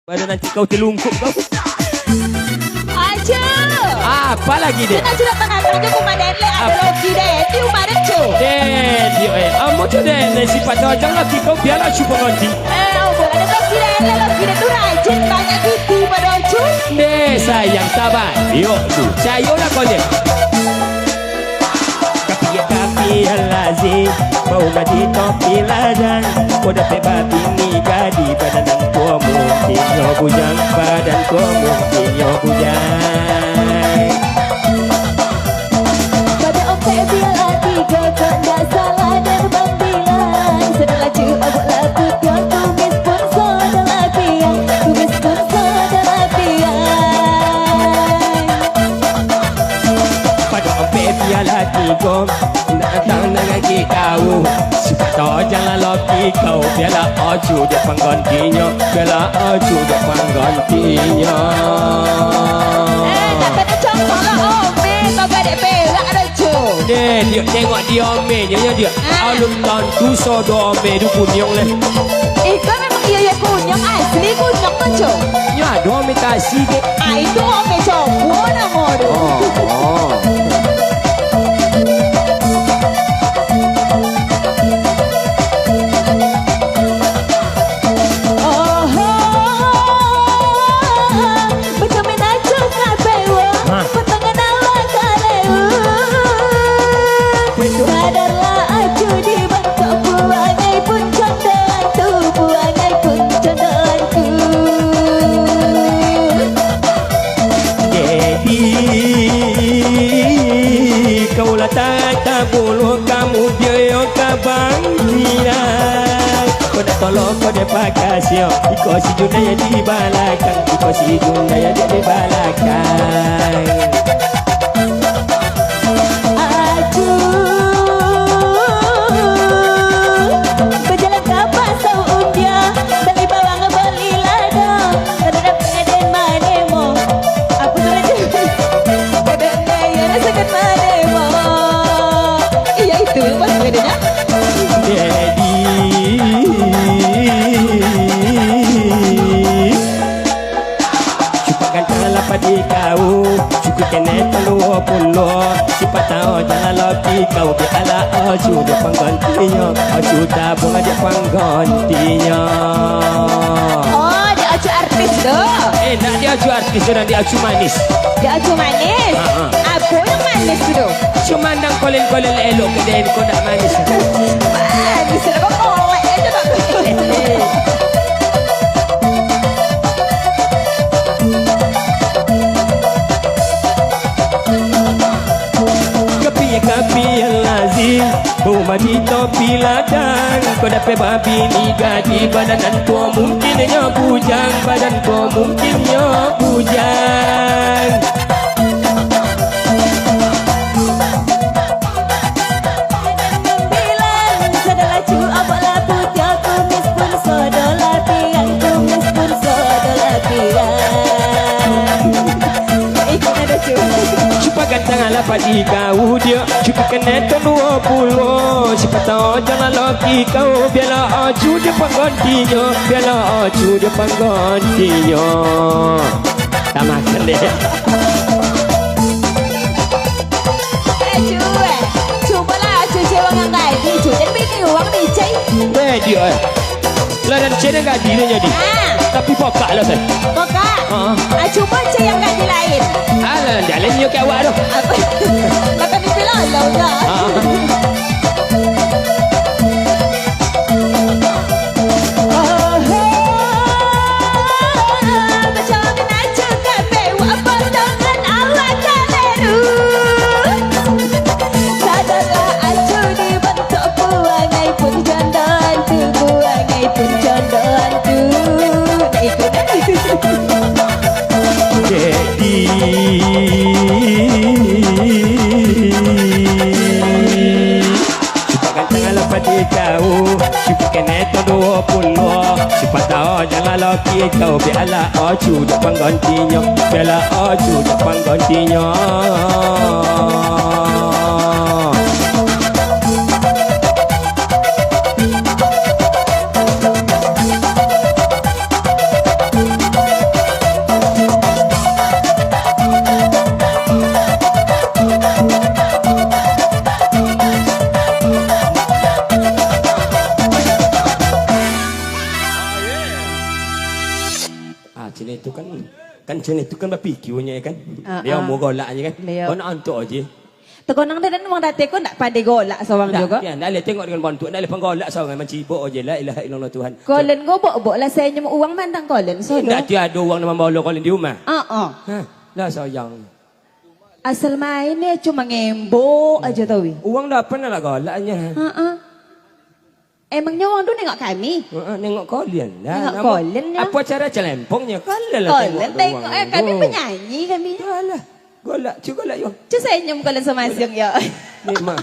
Mana nanti kau terlungkup kau. Aja. Apa lagi deh? Kita sudah pengantarnya kumaden le ada logi deh. Tiu maret cu. Dia amo tu deh si patah lagi kau biarlah cuba ngerti. Boleh ada logi deh tu rajin banyak gitu pada cu. Deh sayang sabar. Yuk tu. Cayolah kau deh. Tapi lazim mau mati topi ladang kau dapat babi ni gadi badan tua mungkin yo bujang badan tua mungkin yo bujang Pada oke bila tiga kau tak salah dan panggilan setelah cu abuk laku kau tumis pun saudara piang tumis pun saudara piang pada oke biarlah tiga datang dengan kau Siapa jangan loki kau biarlah oju dia penggantinya biarlah oju dia penggantinya tak kena cokok lah ome kau gadek perak dah cu dia tengok dia ome dia alun tahun tu sodo ome du kunyong leh kau memang iya kunyong asli kunyong kan cu ya do ome kasih ke itu ome cokok nama tu tolong kau dia pakai siap iko si junaya di belakang iko si junaya di belakang berjalan ke pasar undia beli bawang beli lada kada dapat den manemo apa tu kada ya rasakan manemo iya itu pas bedanya di kau cukup kena telur pulau siapa tahu jangan lagi kau biarlah oju dia penggantinya oju tabung dia penggantinya oh dia oju artis tu nak dia oju artis dan dia oju manis apa yang manis tu cuma nang kolel-kolel elok kedai kau tak manis manis apa kolek aja tak Kapi yang lazim Buma di topi ladang Kau dapat babi ni gadi Badan tua mungkinnya bujang Badan tua mungkinnya bujang bilang sedalah cu apalah putih tumis pun sodola piang tumis pun sodola piang ikut ada cu Cuba gantang ala padi kau dia Cuba kena tenua puluh Siapa tahu jangan lagi kau biarlah oju dia penggantinya biarlah oju dia penggantinya tak makan deh cubalah cuci wang angkai di cuci bini wang di cai dia lah dan cedek gaji dia jadi tapi pokok lah saya cuba cai yang gaji lain alah jalan dia kayak awak tu makan di pilau lah Siapa tahu jangan lagi kau biarlah oju dia penggantinya biarlah oju dia penggantinya Cina itu kan Cina itu kan berpikirnya kan. Dia Ah. mau golak aja kan. Beliau. Kau nak antuk aja. Tekonang dan wang dati ko nak pada golak sawang juga. Ya, dah tengok dengan bantu, dah penggolak seorang mencibuk aja la ilaha illallah Tuhan. Kolen go bok lah saya nyum uang mandang kolen so do. Tak tiada uang nama bawa kau di rumah. Ha. Dah sayang. Asal main ni cuma ngembo aja tau wi. Uang dah pernah lah golaknya. Emangnya wang tu nengok kami. Nengok kalian dah. Tengok Nama- kalian dah. Apa cara celempongnya? Kalian lah Kolen tengok uang kami tu. penyanyi kami. Alah, golak, cuba golak yo. Cuma saya nyum kolen sama asyong ya. Ni mah.